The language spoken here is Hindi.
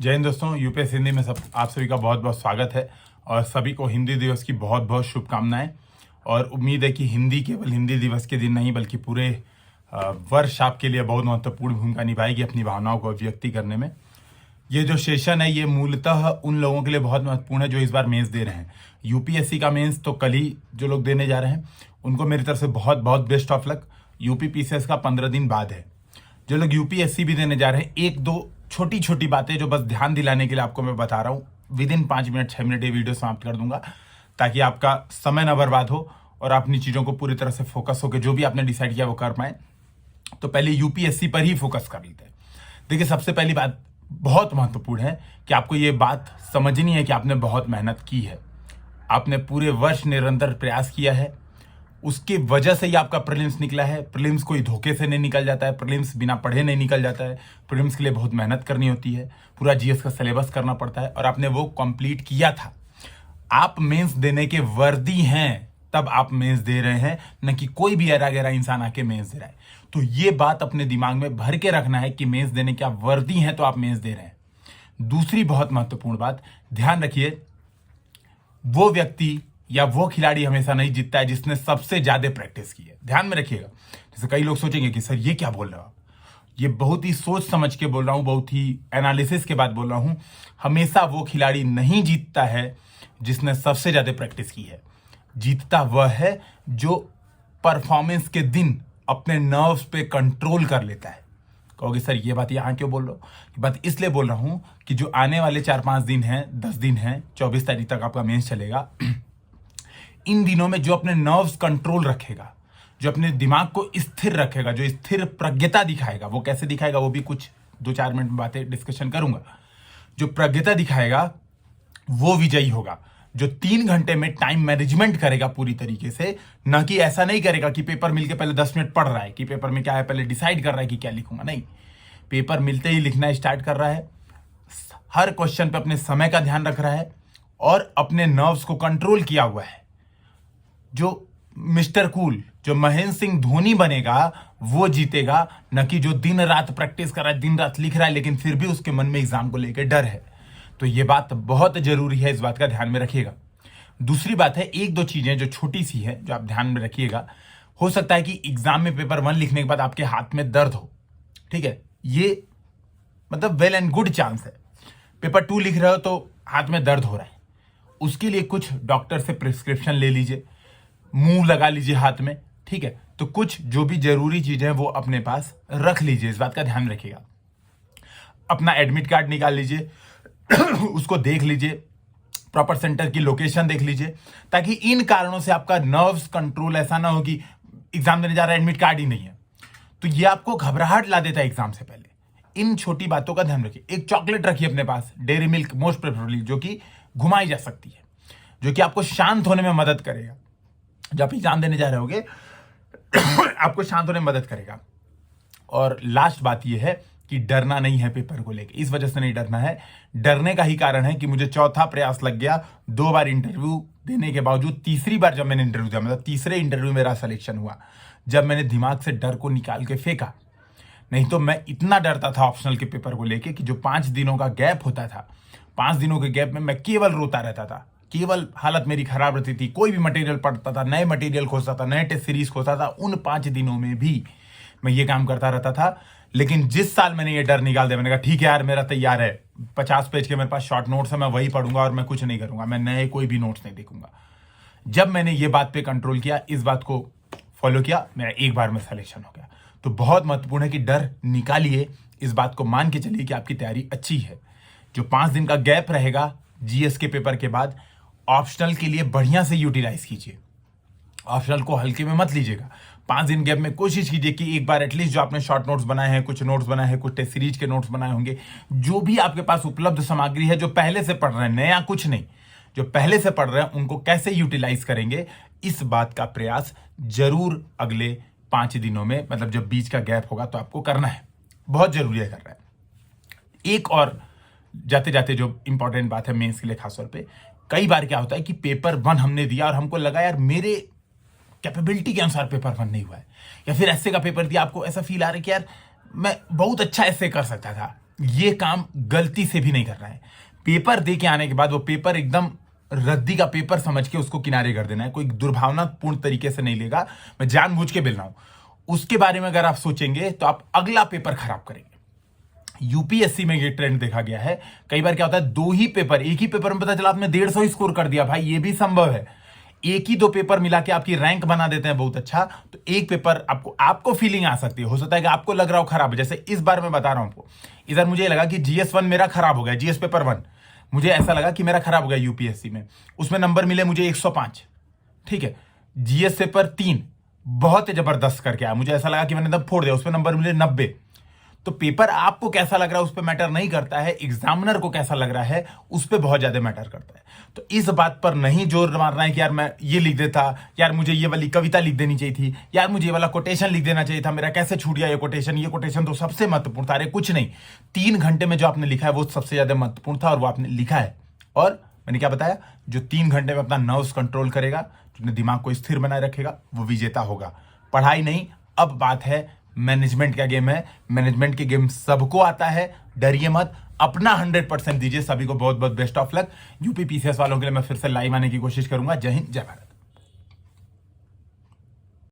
जय हिंद दोस्तों, यूपीएससी हिंदी में आप सभी का बहुत बहुत स्वागत है और सभी को हिंदी दिवस की बहुत बहुत शुभकामनाएं। और उम्मीद है कि हिंदी केवल हिंदी दिवस के दिन नहीं बल्कि पूरे वर्ष आपके लिए बहुत महत्वपूर्ण भूमिका निभाएगी अपनी भावनाओं को अभिव्यक्ति करने में। ये जो सेशन है ये मूलतः उन लोगों के लिए बहुत महत्वपूर्ण है जो इस बार मेंस दे रहे हैं। यूपीएससी का मेंस तो कल ही जो लोग देने जा रहे हैं उनको मेरी तरफ से बहुत बहुत best of luck. UP PCS का 15 दिन बाद है। जो लोग यूपीएससी भी देने जा रहे हैं, एक दो छोटी छोटी बातें जो बस ध्यान दिलाने के लिए आपको मैं बता रहा हूँ। विद इन 5 मिनट 6 मिनट ये वीडियो समाप्त कर दूंगा ताकि आपका समय न बर्बाद हो और अपनी चीज़ों को पूरी तरह से फोकस होकर जो भी आपने डिसाइड किया वो कर पाए। तो पहले यूपीएससी पर ही फोकस कर लेते हैं। देखिए, सबसे पहली बात बहुत महत्वपूर्ण है कि आपको ये बात समझनी है कि आपने बहुत मेहनत की है। आपने पूरे वर्ष निरंतर प्रयास किया है, उसकी वजह से ही आपका प्रीलिम्स निकला है। प्रीलिम्स कोई धोखे से नहीं निकल जाता है, प्रीलिम्स बिना पढ़े नहीं निकल जाता है। प्रीलिम्स के लिए बहुत मेहनत करनी होती है, पूरा जीएस का सिलेबस करना पड़ता है और आपने वो कंप्लीट किया था। आप मेंस देने के वर्दी हैं तब आप मेंस दे रहे हैं, न कि कोई भी ऐरा गैरा इंसान आके मेंस दे रहा है। तो ये बात अपने दिमाग में भर के रखना है कि मेंस देने की आप वर्दी हैं तो आप मेंस दे रहे हैं। दूसरी बहुत महत्वपूर्ण बात, ध्यान रखिए, वो व्यक्ति या वो खिलाड़ी हमेशा नहीं जीतता है जिसने सबसे ज्यादा प्रैक्टिस की है। ध्यान में रखिएगा। जैसे कई लोग सोचेंगे कि सर ये क्या बोल रहे हो आप, ये बहुत ही सोच समझ के बोल रहा हूं, बहुत ही एनालिसिस के बाद बोल रहा हूं। हमेशा वो खिलाड़ी नहीं जीतता है जिसने सबसे ज्यादा प्रैक्टिस की है। जीतता वह है जो परफॉर्मेंस के दिन अपने नर्व्स पे कंट्रोल कर लेता है। कहोगे सर ये बात यहाँ क्यों बोल रहे हो? ये बात इसलिए बोल रहा हूं कि जो आने वाले 4-5 दिन हैं, 10 दिन हैं, 24 तारीख तक आपका मेंस चलेगा। इन दिनों में जो अपने नर्व्स कंट्रोल रखेगा, जो अपने दिमाग को स्थिर रखेगा, जो स्थिर प्रज्ञता दिखाएगा, वो कैसे दिखाएगा वो भी कुछ 2-4 मिनट में बातें डिस्कशन करूंगा। जो प्रज्ञता दिखाएगा वो विजयी होगा। जो 3 घंटे में टाइम मैनेजमेंट करेगा पूरी तरीके से, ना कि ऐसा नहीं करेगा कि पेपर मिलके पहले 10 मिनट पढ़ रहा है कि पेपर में क्या है, पहले डिसाइड कर रहा है कि क्या लिखूंगा। नहीं, पेपर मिलते ही लिखना स्टार्ट कर रहा है, हर क्वेश्चन पे अपने समय का ध्यान रख रहा है और अपने नर्व्स को कंट्रोल किया हुआ है। जो मिस्टर कूल, जो महेंद्र सिंह धोनी बनेगा वो जीतेगा, न कि जो दिन रात प्रैक्टिस कर रहा है, दिन रात लिख रहा है लेकिन फिर भी उसके मन में एग्जाम को लेकर डर है। तो ये बात बहुत जरूरी है, इस बात का ध्यान में रखिएगा। दूसरी बात है, एक दो चीजें जो छोटी सी है जो आप ध्यान में रखिएगा। हो सकता है कि एग्जाम में पेपर 1 लिखने के बाद आपके हाथ में दर्द हो, ठीक है, ये मतलब वेल एंड गुड चांस है। पेपर 2 लिख रहे हो तो हाथ में दर्द हो रहा है, उसके लिए कुछ डॉक्टर से प्रिस्क्रिप्शन ले लीजिए, मुंह लगा लीजिए हाथ में, ठीक है। तो कुछ जो भी जरूरी चीजें हैं वो अपने पास रख लीजिए, इस बात का ध्यान रखिएगा। अपना एडमिट कार्ड निकाल लीजिए उसको देख लीजिए, प्रॉपर सेंटर की लोकेशन देख लीजिए, ताकि इन कारणों से आपका नर्व्स कंट्रोल ऐसा ना हो कि एग्जाम देने जा रहा है एडमिट कार्ड ही नहीं है, तो ये आपको घबराहट ला देता है एग्जाम से पहले। इन छोटी बातों का ध्यान रखिए। एक चॉकलेट रखिए अपने पास, डेयरी मिल्क मोस्ट प्रेफरेबली, जो कि घुमाई जा सकती है, जो कि आपको शांत होने में मदद करेगा। जब आप एग्जाम देने जा रहे होगे आपको शांत होने में मदद करेगा। और लास्ट बात यह है कि डरना नहीं है पेपर को लेके, इस वजह से नहीं डरना है। डरने का ही कारण है कि मुझे चौथा प्रयास लग गया, 2 बार इंटरव्यू देने के बावजूद, तीसरी बार जब मैंने इंटरव्यू दिया, मतलब तीसरे इंटरव्यू मेरा सिलेक्शन हुआ, जब मैंने दिमाग से डर को निकाल के फेंका। नहीं तो मैं इतना डरता था ऑप्शनल के पेपर को लेके कि जो 5 दिनों का गैप होता था, 5 दिनों के गैप में मैं केवल रोता रहता था, केवल हालत मेरी खराब रहती थी। कोई भी मटेरियल पढ़ता था, नए मटेरियल खोजता था, नए टेस्ट सीरीज खोजता था, उन 5 दिनों में भी मैं ये काम करता रहता था। लेकिन जिस साल मैंने ये डर निकाल दिया, मैंने कहा ठीक है यार, मेरा तैयार है, 50 पेज के मेरे पास शॉर्ट नोट्स है, मैं वही पढ़ूंगा और मैं कुछ नहीं करूंगा, मैं नए कोई भी नोट्स नहीं देखूंगा। जब मैंने ये बात पे कंट्रोल किया, इस बात को फॉलो किया, मेरा एक बार में सिलेक्शन हो गया। तो बहुत महत्वपूर्ण है कि डर निकालिए, इस बात को मान के चलिए कि आपकी तैयारी अच्छी है। जो 5 दिन का गैप रहेगा जीएस के पेपर के बाद, ऑप्शनल के लिए बढ़िया से यूटिलाइज कीजिए। ऑप्शनल को हल्के में मत लीजिएगा। 5 दिन गैप में कोशिश कीजिए कि एक बार एटलीस्ट जो आपने शॉर्ट नोट्स बनाए हैं, कुछ नोट्स बनाए हैं, कुछ टेस्ट सीरीज के नोट्स बनाए होंगे, जो भी आपके पास उपलब्ध सामग्री है, जो पहले से पढ़ रहे हैं, नया कुछ नहीं, जो पहले से पढ़ रहे हैं उनको कैसे यूटिलाइज करेंगे, इस बात का प्रयास जरूर अगले 5 दिनों में, मतलब जब बीच का गैप होगा तो आपको करना है, बहुत जरूरी है करना है। एक और जाते जाते जो इंपॉर्टेंट बात है मेंस के लिए खासतौर पे, कई बार क्या होता है कि पेपर 1 हमने दिया और हमको लगा यार मेरे कैपेबिलिटी के अनुसार पेपर 1 नहीं हुआ है, या फिर ऐसे का पेपर दिया, आपको ऐसा फील आ रहा है कि यार मैं बहुत अच्छा ऐसे कर सकता था, ये काम गलती से भी नहीं करना है। पेपर दे के आने के बाद वो पेपर एकदम रद्दी का पेपर समझ के उसको किनारे कर देना है। कोई दुर्भावनापूर्ण तरीके से नहीं लेगा, मैं जानबूझ के बोल रहा हूं। उसके बारे में अगर आप सोचेंगे तो आप अगला पेपर खराब करेंगे। यूपीएससी में ये ट्रेंड देखा गया है। कई बार क्या होता है, दो ही पेपर, एक ही पेपर में पता चला आपने 150 ही स्कोर कर दिया। भाई ये भी संभव है, एक ही दो पेपर मिला के आपकी रैंक बना देते हैं बहुत अच्छा। तो एक पेपर आपको फीलिंग आ सकती है, हो सकता है कि आपको लग रहा हो खराब है। जैसे इस बार मैं बता रहा हूं आपको, इधर मुझे लगा कि GS1 मेरा खराब हो गया, GS पेपर 1 मुझे ऐसा लगा कि मेरा खराब हो गया यूपीएससी में। उसमें नंबर मिले मुझे 105, ठीक है। GS पेपर 3 बहुत जबरदस्त करके आया, मुझे ऐसा लगा कि मैंने एकदम फोड़ दिया, उसमें नंबर मिले 90। तो पेपर आपको कैसा लग रहा है उस पर मैटर नहीं करता है, एग्जामिनर को कैसा लग रहा है उस पर बहुत ज्यादा मैटर करता है। तो इस बात पर नहीं जोर मारना है कि यार मैं ये लिख देता, यार मुझे ये वाली कविता लिख देनी चाहिए थी, यार मुझे ये वाला कोटेशन लिख देना चाहिए था, मेरा कैसे छूट गया ये कोटेशन तो सबसे महत्वपूर्ण था। अरे कुछ नहीं, 3 घंटे में जो आपने लिखा है वो सबसे ज्यादा महत्वपूर्ण था और वो आपने लिखा है। और मैंने क्या बताया, जो 3 घंटे में अपना नर्व्स कंट्रोल करेगा, जो अपने दिमाग को स्थिर बनाए रखेगा, वो विजेता होगा। पढ़ाई नहीं, अब बात है मैनेजमेंट का गेम है। मैनेजमेंट के गेम सबको आता है, डरिए मत, अपना 100% दीजिए। सभी को बहुत बहुत best of luck. UP PCS वालों के लिए मैं फिर से लाइव आने की कोशिश करूंगा। जय हिंद, जय भारत।